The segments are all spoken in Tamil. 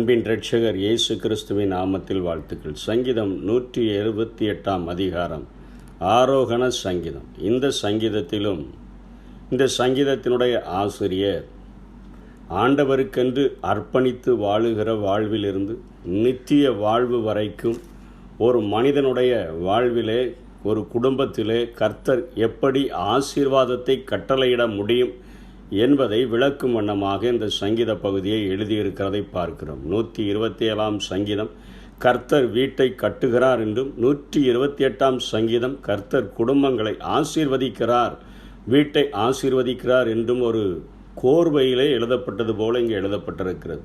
அன்பின் இரட்சகர் இயேசு கிறிஸ்துவின் நாமத்தில் வாழ்த்துக்கள். சங்கீதம் 178 அதிகாரம், ஆரோகண சங்கீதம். இந்த சங்கீதத்தினுடைய ஆசிரியர் ஆண்டவருக்கென்று அர்ப்பணித்து வாழுகிற வாழ்விலிருந்து நித்திய வாழ்வு வரைக்கும் ஒரு மனிதனுடைய வாழ்விலே, ஒரு குடும்பத்திலே கர்த்தர் எப்படி ஆசீர்வாதத்தை கட்டளையிட முடியும் என்பதை விளக்கும் வண்ணமாக இந்த சங்கீத பகுதியை எழுதியிருக்கிறதை பார்க்கிறோம். 127 சங்கீதம் கர்த்தர் வீட்டை கட்டுகிறார் என்றும், 128 சங்கீதம் கர்த்தர் குடும்பங்களை ஆசீர்வதிக்கிறார், வீட்டை ஆசீர்வதிக்கிறார் என்றும் ஒரு கோர்வையிலே எழுதப்பட்டது போல இங்கே எழுதப்பட்டிருக்கிறது.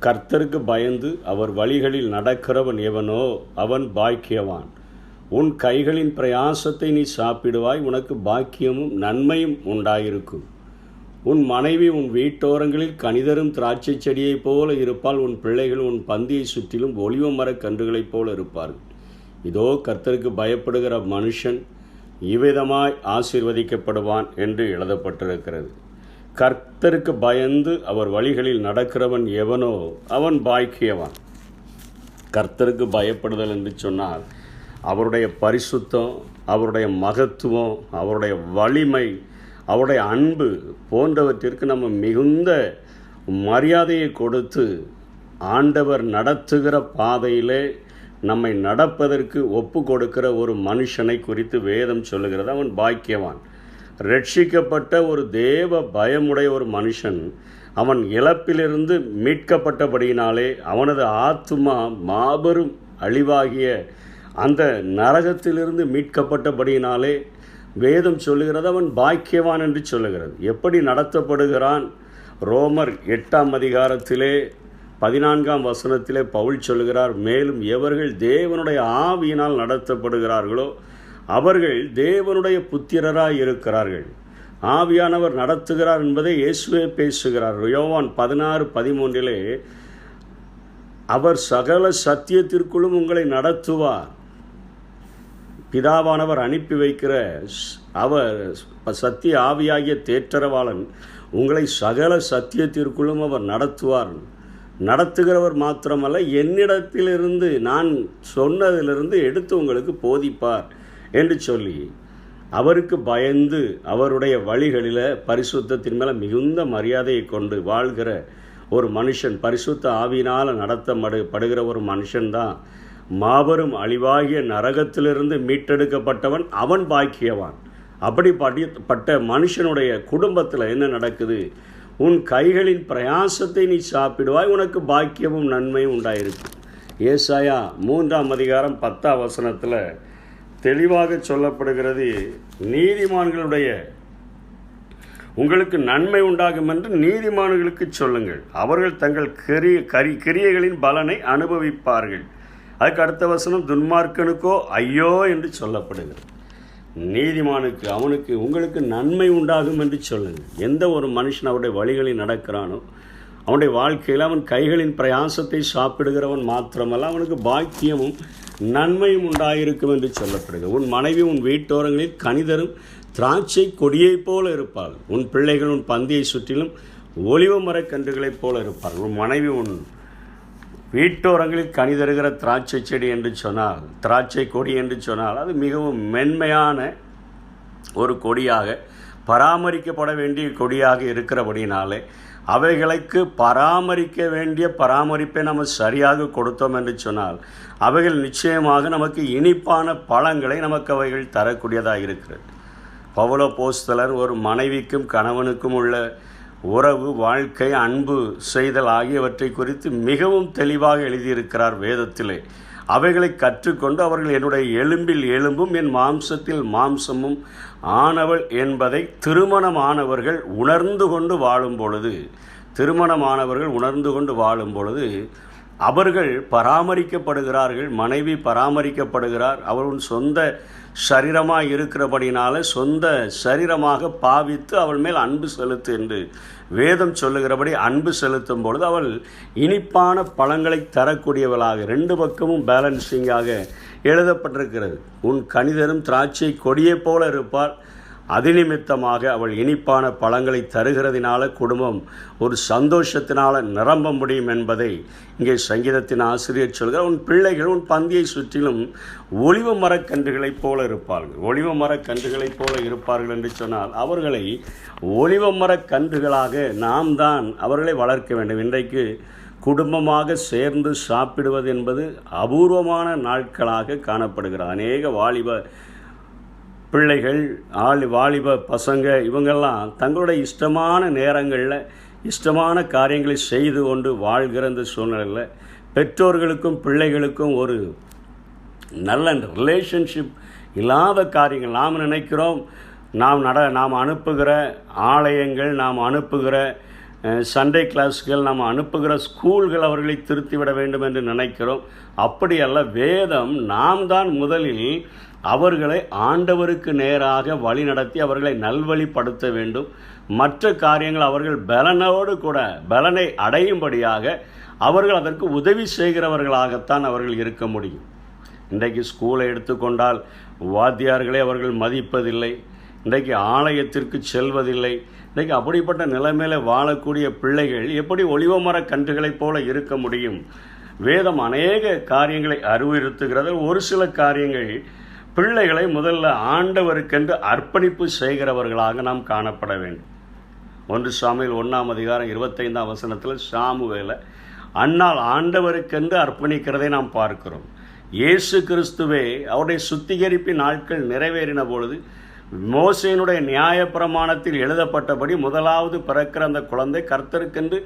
கர்த்தருக்கு பயந்து அவர் வழிகளில் நடக்கிறவன் எவனோ அவன் பாக்கியவான். உன் கைகளின் பிரயாசத்தை நீ சாப்பிடுவாய், உனக்கு பாக்கியமும் நன்மையும் உண்டாயிருக்கும். உன் மனைவி உன் வீட்டோரங்களில் கனிதரும் திராட்சை செடியைப் போல இருப்பாள், உன் பிள்ளைகள் உன் பந்தியை சுற்றிலும் ஒலிவ மரக் கன்றுகளைப் போல இருப்பார்கள். இதோ கர்த்தருக்கு பயப்படுகிற மனுஷன் இவ்விதமாய் ஆசீர்வதிக்கப்படுவான் என்று எழுதப்பட்டிருக்கிறது. கர்த்தருக்கு பயந்து அவர் வழிகளில் நடக்கிறவன் எவனோ அவன் பாக்கியவான். கர்த்தருக்கு பயப்படுதல் என்று சொன்னால் அவருடைய பரிசுத்தம், அவருடைய மகத்துவம், அவருடைய வலிமை, அவருடைய அன்பு போன்றவற்றிற்கு நம்ம மிகுந்த மரியாதையை கொடுத்து ஆண்டவர் நடத்துகிற பாதையிலே நம்மை நடப்பதற்கு ஒப்பு கொடுக்கிற ஒரு மனுஷனை குறித்து வேதம் சொல்லுகிறது. அவன் பாக்கியவான். ரட்சிக்கப்பட்ட ஒரு தேவ பயமுடைய ஒரு மனுஷன் அவன் இழப்பிலிருந்து மீட்கப்பட்டபடியினாலே அவனது ஆத்துமா மாபெரும் அழிவாகிய அந்த நரகத்திலிருந்து மீட்கப்பட்டபடியினாலே வேதம் சொல்லுகிறது அவன் பாக்கியவான் என்று சொல்லுகிறது. எப்படி நடத்தப்படுகிறான்? ரோமர் 8 அதிகாரத்திலே 14 பவுல் சொல்லுகிறார், மேலும் எவர்கள் தேவனுடைய ஆவியினால் நடத்தப்படுகிறார்களோ அவர்கள் தேவனுடைய புத்திரராய் இருக்கிறார்கள். ஆவியானவர் நடத்துகிறார் என்பதை இயேசுவே பேசுகிறார். யோவான் 16:13 அவர் சகல சத்தியத்திற்குள்ளும் உங்களை நடத்துவார். பிதாவானவர் அனுப்பி வைக்கிற அவர் சத்திய ஆவியாகிய தேற்றரவாளன் உங்களை சகல சத்தியத்திற்குள்ளும் அவர் நடத்துவார். நடத்துகிறவர் மாத்திரமல்ல, என்னிடத்திலிருந்து நான் சொன்னதிலிருந்து எடுத்து உங்களுக்கு போதிப்பார் என்று சொல்லி அவருக்கு பயந்து அவருடைய வழிகளில் பரிசுத்தத்தின் மேலே மிகுந்த மரியாதையை கொண்டு வாழ்கிற ஒரு மனுஷன், பரிசுத்த ஆவியினால் நடத்தப்படுகிற ஒரு மனுஷன்தான் மாபெரும் அழிவாகிய நரகத்திலிருந்து மீட்டெடுக்கப்பட்டவன், அவன் பாக்கியவான். அப்படிப்பட்ட மனுஷனுடைய குடும்பத்தில் என்ன நடக்குது? உன் கைகளின் பிரயாசத்தை நீ சாப்பிடுவாய், உனக்கு பாக்கியமும் நன்மையும் உண்டாயிருக்கு. ஏசாயா 3 அதிகாரம் 10 தெளிவாக சொல்லப்படுகிறது, நீதிமான்களுடைய உங்களுக்கு நன்மை உண்டாகும் என்று நீதிமான்களுக்கு சொல்லுங்கள், அவர்கள் தங்கள் கிரியைகளின் பலனை அனுபவிப்பார்கள். அதுக்கு அடுத்த வசனம், துன்மார்க்கனுக்கோ ஐயோ என்று சொல்லப்படுகிறது. நீதிமானுக்கு அவனுக்கு உங்களுக்கு நன்மை உண்டாகும் என்று சொல்லுங்கள். எந்த ஒரு மனுஷன் அவருடைய வழிகளில் நடக்கிறானோ அவனுடைய வாழ்க்கையில் அவன் கைகளின் பிரயாசத்தை சாப்பிடுகிறவன் மாத்திரமல்ல, அவனுக்கு பாக்கியமும் நன்மையும் உண்டாயிருக்கும் என்று சொல்லப்படுகிறது. உன் மனைவி உன் வீட்டோரங்களில் கனிதரும் திராட்சை கொடியைப் போல இருப்பாள், உன் பிள்ளைகள் உன் பந்தியை சுற்றிலும் ஒலிவ மரக்கன்றுகளைப் போல இருப்பாள். உன் மனைவி உன் வீட்டோரங்களில் கனிதருகிற திராட்சை செடி என்று சொன்னால், திராட்சை கொடி என்று சொன்னால் அது மிகவும் மென்மையான ஒரு கொடியாக பராமரிக்கப்பட வேண்டிய கொடியாக இருக்கிறபடினாலே அவைகளுக்கு பராமரிக்க வேண்டிய பராமரிப்பை நம்ம சரியாக கொடுத்தோம் என்று சொன்னால் அவைகள் நிச்சயமாக நமக்கு இனிப்பான பழங்களை நமக்கு அவைகள் தரக்கூடியதாக இருக்கிறது. பவுல அப்போஸ்தலர் ஒரு மனைவிக்கும் கணவனுக்கும் உள்ள உறவு, வாழ்க்கை, அன்பு செய்தல் ஆகியவற்றை குறித்து மிகவும் தெளிவாக எழுதியிருக்கிறார் வேதத்திலே. அவைகளை கற்றுக்கொண்டு அவர்கள் என்னுடைய எலும்பில் எலும்பும் என் மாம்சத்தில் மாம்சமும் ஆனவள் என்பதை திருமணமானவர்கள் உணர்ந்து கொண்டு வாழும் பொழுது அவர்கள் பராமரிக்கப்படுகிறார்கள். மனைவி பராமரிக்கப்படுகிறார். அவள் சொந்த சரீரமாக இருக்கிறபடினால சொந்த சரீரமாக பாவித்து அவள் மேல் அன்பு செலுத்து என்று வேதம் சொல்லுகிறபடி அன்பு செலுத்தும் பொழுது அவள் இனிப்பான பழங்களை தரக்கூடியவளாக, 2 பக்கமும் பேலன்சிங்காக எழுதப்பட்டிருக்கிறது. உன் கனிதரும் திராட்சை கொடியை போல இருப்பாள், அது நிமித்தமாக அவள் இனிப்பான பழங்களை தருகிறதினால குடும்பம் ஒரு சந்தோஷத்தினால் நிரம்ப முடியும் என்பதை இங்கே சங்கீதத்தின் ஆசிரியர் சொல்கிறார். உன் பிள்ளைகள் உன் பந்தியை சுற்றிலும் ஒலிவ மரக்கன்றுகளைப் போல இருப்பார்கள். ஒலிவ மரக்கன்றுகளைப் போல இருப்பார்கள் என்று சொன்னால் அவர்களை ஒலிவ மரக்கன்றுகளாக நாம் தான் அவர்களை வளர்க்க வேண்டும். இன்றைக்கு குடும்பமாக சேர்ந்து சாப்பிடுவது என்பது அபூர்வமான நாட்களாக காணப்படுகிறது. அநேக வாலிப பிள்ளைகள் வாலிப பசங்க இவங்கெல்லாம் தங்களுடைய இஷ்டமான நேரங்களில் இஷ்டமான காரியங்களை செய்து கொண்டு வாழ்கிற இந்த சூழ்நிலையில் பெற்றோர்களுக்கும் பிள்ளைகளுக்கும் ஒரு நல்ல ரிலேஷன்ஷிப் இல்லாத காரியங்கள் நாம் நினைக்கிறோம். நாம் அனுப்புகிற ஆலயங்கள், நாம் அனுப்புகிற சண்டே கிளாஸ்கள், நாம் அனுப்புகிற ஸ்கூல்கள் அவர்களை திருத்திவிட வேண்டும் என்று நினைக்கிறோம். அப்படியல்ல. வேதம் நாம் தான் முதலில் அவர்களை ஆண்டவருக்கு நேராக வழி நடத்தி அவர்களை நல்வழிப்படுத்த வேண்டும். மற்ற காரியங்கள் அவர்கள் பலனை அடையும்படியாக அவர்கள் அதற்கு உதவி செய்கிறவர்களாகத்தான் அவர்கள் இருக்க முடியும். இன்றைக்கு ஸ்கூலை எடுத்துக்கொண்டால் வாத்தியார்களை அவர்கள் மதிப்பதில்லை. இன்றைக்கு ஆலயத்திற்கு செல்வதில்லை. இன்றைக்கு அப்படிப்பட்ட நிலைமையில் வாழக்கூடிய பிள்ளைகள் எப்படி ஒலிவமர கன்றுகளைப் போல இருக்க முடியும்? வேதம் அநேக காரியங்களை அறிவுறுத்துகிறது. ஒரு சில காரியங்கள் பிள்ளைகளை முதல்ல ஆண்டவருக்கென்று அர்ப்பணிப்பு செய்கிறவர்களாக நாம் காணப்பட வேண்டும். 1 சாமுவேல் 1:25 சாமுவேலை அன்னாள் ஆண்டவருக்கென்று அர்ப்பணிக்கிறதை நாம் பார்க்கிறோம். இயேசு கிறிஸ்துவே அவருடைய சுத்திகரிப்பின் நாட்கள் நிறைவேறின பொழுது மோசேயினுடைய நியாயப்பிரமாணத்தில் எழுதப்பட்டபடி முதலாவது பிறக்கிற அந்த குழந்தை கர்த்தருக்கென்று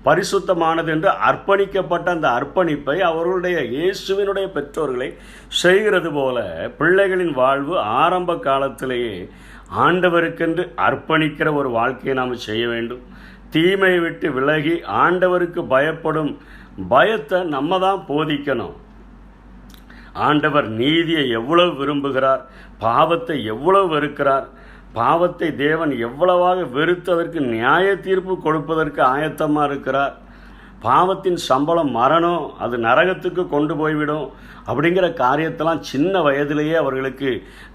பரிசுத்தமானது என்று அர்ப்பணிக்கப்பட்ட அந்த அர்ப்பணிப்பை அவர்களுடைய இயேசுவினுடைய பெற்றோர்களை செய்கிறது போல பிள்ளைகளின் வாழ்வு ஆரம்ப காலத்திலேயே ஆண்டவருக்கென்று அர்ப்பணிக்கிற ஒரு வாழ்க்கையை நாம் செய்ய வேண்டும். தீமையை விட்டு விலகி ஆண்டவருக்கு பயப்படும் பயத்தை நம்ம தான் போதிக்கணும். ஆண்டவர் நீதியை எவ்வளவு விரும்புகிறார், பாவத்தை எவ்வளவு வெறுக்கிறார், பாவத்தை தேவன் எவ்வளவாக வெறுத்ததற்கு நியாய தீர்ப்பு கொடுப்பதற்கு ஆயத்தமாக இருக்கிறார். பாவத்தின் சம்பளம் மரணம், அது நரகத்துக்கு கொண்டு போய்விடும் அப்படிங்கிற காரியத்தெல்லாம் சின்ன வயதிலேயே அவர்களுக்கு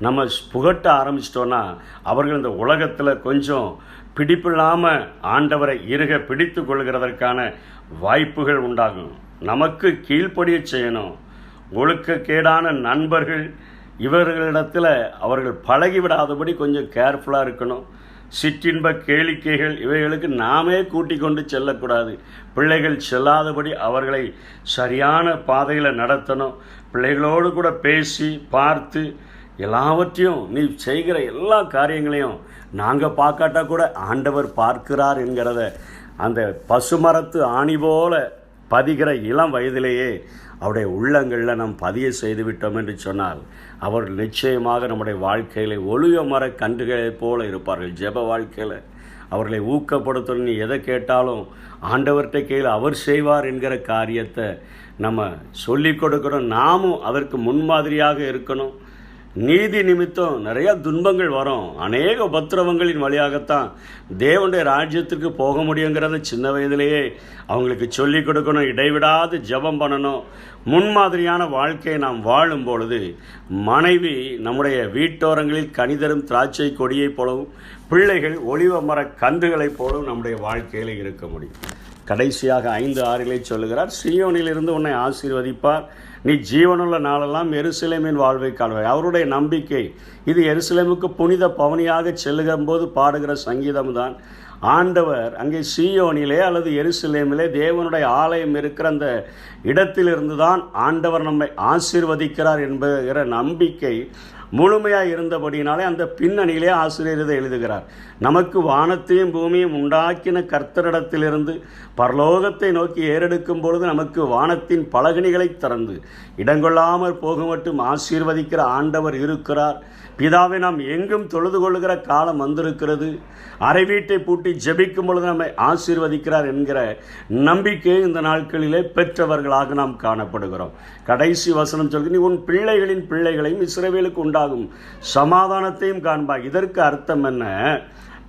நம்ம புகட்ட ஆரம்பிச்சிட்டோன்னா அவர்கள் இந்த உலகத்தில் கொஞ்சம் பிடிப்பில்லாமல் ஆண்டவரை இறுக பிடித்து கொள்கிறதற்கான வாய்ப்புகள் உண்டாகும். நமக்கு கீழ்ப்படிய செய்யணும். ஒழுக்கக்கேடான நண்பர்கள் இவர்களிடத்தில் அவர்கள் பழகிவிடாதபடி கொஞ்சம் கேர்ஃபுல்லாக இருக்கணும். சிற்றின்ப கேளிக்கைகள் இவைகளுக்கு நாமே கூட்டிக் கொண்டு செல்லக்கூடாது. பிள்ளைகள் செல்லாதபடி அவர்களை சரியான பாதையில் நடத்தணும். பிள்ளைகளோடு கூட பேசி பார்த்து எல்லாவற்றையும் நீ செய்கிற எல்லா காரியங்களையும் நாங்கள் பார்க்காட்டா கூட ஆண்டவர் பார்க்கிறார் என்கிறத அந்த பசுமரத்து ஆணி போல பதிகிற இளம் வயதிலேயே அவருடைய உள்ளங்களில் நாம் பதிய செய்து விட்டோம் என்று சொன்னால் அவர்கள் நிச்சயமாக நம்முடைய வாழ்க்கையில் ஒலிவ மர கன்றுகளைப் போல இருப்பார்கள். ஜெப வாழ்க்கையில் அவர்களை ஊக்கப்படுத்தணும். நீ எதை கேட்டாலும் ஆண்டவர்கிட்ட கையில் அவர் செய்வார் என்கிற காரியத்தை நம்ம சொல்லிக் கொடுக்கணும். நாமும் அதற்கு முன்மாதிரியாக இருக்கணும். நீதி நிமித்தம் நிறைய துன்பங்கள் வரும். அநேக உபத்திரவங்களின் வழியாகத்தான் தேவனுடைய ராஜ்யத்திற்கு போக முடியுங்கிறத சின்ன வயதிலேயே அவங்களுக்கு சொல்லிக் கொடுக்கணும். இடைவிடாது ஜெபம் பண்ணணும். முன்மாதிரியான வாழ்க்கையை நாம் வாழும் பொழுது மனைவி நம்முடைய வீட்டோரங்களில் கனிதரும் திராட்சை கொடியைப் போலவும் பிள்ளைகள் ஒலிவ மர கன்றுகளைப் போலவும் நம்முடைய வாழ்க்கையில் இருக்க முடியும். கடைசியாக 5:6 சொல்லுகிறார், சீயோனிலிருந்து உன்னை ஆசீர்வதிப்பார், நீ ஜீவனுள்ள நாளெல்லாம் எருசலேமின் வாழ்வை காண்பாய். அவருடைய நம்பிக்கை இது எருசலேமுக்கு புனித பவனியாக செல்லுகிற போது பாடுகிற சங்கீதம்தான். ஆண்டவர் அங்கே சீயோனிலே அல்லது எருசலேமிலே தேவனுடைய ஆலயம் இருக்கிற அந்த இடத்திலிருந்து தான் ஆண்டவர் நம்மை ஆசீர்வதிக்கிறார் என்கிற நம்பிக்கை முழுமையாக இருந்தபடினாலே அந்த பின்னணியிலே ஆசிரியர் இதை எழுதுகிறார். நமக்கு வானத்தையும் பூமியும் உண்டாக்கின கர்த்தரிடத்திலிருந்து பரலோகத்தை நோக்கி ஏறெடுக்கும் பொழுது நமக்கு வானத்தின் பலகணிகளை திறந்து இடங்கொள்ளாமல் போக மட்டும் ஆசீர்வதிக்கிற ஆண்டவர் இருக்கிறார். பிதாவை நாம் எங்கும் தொழுது கொள்ளுகிற காலம் வந்திருக்கிறது. அறை வீட்டை பூட்டி ஜெபிக்கும் பொழுது நம்மை ஆசீர்வதிக்கிறார் என்கிற நம்பிக்கையை இந்த நாட்களிலே பெற்றவர்களாக நாம் காணப்படுகிறோம். கடைசி வசனம் சொல்கிறது, நீ உன் பிள்ளைகளின் பிள்ளைகளையும் இஸ்ரவேலுக்கு உண்டாகும் சமாதானத்தையும் காண்பாய். இதற்கு அர்த்தம் என்ன?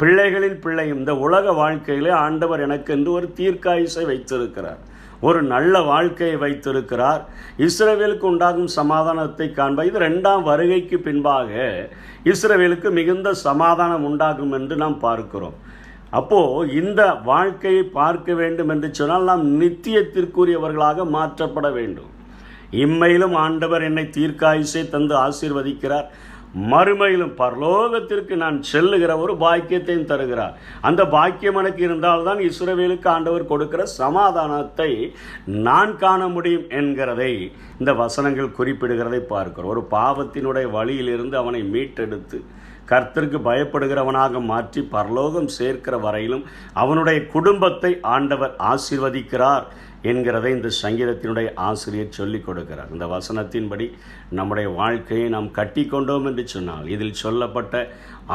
பிள்ளைகளின் பிள்ளையும் இந்த உலக வாழ்க்கையிலே ஆண்டவர் எனக்கு என்று ஒரு தீர்க்காயுசை வைத்திருக்கிறார். ஒரு நல்ல வாழ்க்கையை வைத்திருக்கிறார். இஸ்ரவேலுக்கு உண்டாகும் சமாதானத்தை காண்பார். இது 2ஆம் வருகைக்கு பின்பாக இஸ்ரவேலுக்கு மிகுந்த சமாதானம் உண்டாகும் என்று நாம் பார்க்கிறோம். அப்போது இந்த வாழ்க்கையை பார்க்க வேண்டும் என்று சொன்னால் நாம் நித்தியத்திற்குரியவர்களாக மாற்றப்பட வேண்டும். இம்மையிலும் ஆண்டவர் என்னை தீர்க்காயுசை தந்து ஆசீர்வதிக்கிறார், மறுமையிலும் பரலோகத்திற்கு நான் செல்லுகிற ஒரு பாக்கியத்தையும் தருகிறார். அந்த பாக்கியம் எனக்கு இருந்தால்தான் இஸ்ரவேலுக்கு ஆண்டவர் கொடுக்கிற சமாதானத்தை நான் காண முடியும் என்கிறதை இந்த வசனங்கள் குறிப்பிடுகிறதை பார்க்கிறோம். ஒரு பாவத்தினுடைய வழியிலிருந்து அவனை மீட்டெடுத்து கர்த்தருக்கு பயப்படுகிறவனாக மாற்றி பரலோகம் சேர்க்கிற வரையிலும் அவனுடைய குடும்பத்தை ஆண்டவர் ஆசீர்வதிக்கிறார் என்கிறதை இந்த சங்கீதத்தினுடைய ஆசிரியர் சொல்லிக் கொடுக்கிறார். இந்த வசனத்தின்படி நம்முடைய வாழ்க்கையை நாம் கட்டி கொண்டோம் என்று சொன்னால் இதில் சொல்லப்பட்ட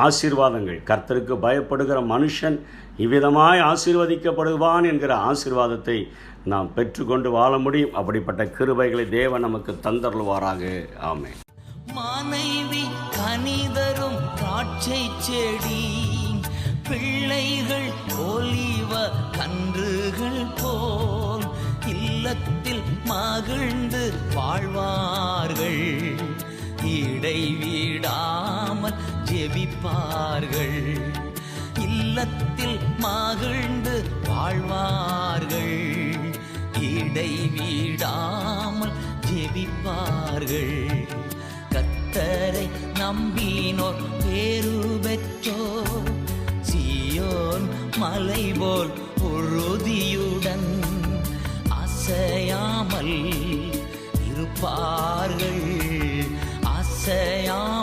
ஆசீர்வாதங்கள், கர்த்தருக்கு பயப்படுகிற மனுஷன் இவ்விதமாய் ஆசீர்வதிக்கப்படுவான் என்கிற ஆசீர்வாதத்தை நாம் பெற்றுக்கொண்டு வாழ முடியும். அப்படிப்பட்ட கிருபைகளை தேவன் நமக்கு தந்தருள்வாராக. ஆமென். மனைவி கனிதரும் திராட்சை செடி, பிள்ளைகள் ஒலிவ கன்றுகள் போல் இல்லத்தில் மகிழ்ந்து வாழ்வார்கள், இடைவிடாமல் ஜெபிப்பார்கள். இல்லத்தில் மகிழ்ந்து வாழ்வார்கள், இடைவிடாமல் ஜெபிப்பார்கள். கர்த்தரை நம்பினோர் பேரு பெற்றோர், சீயோன் மலை போல் உறுதியுடன் அசையாமல் இருப்பார்கள், அசையாமல்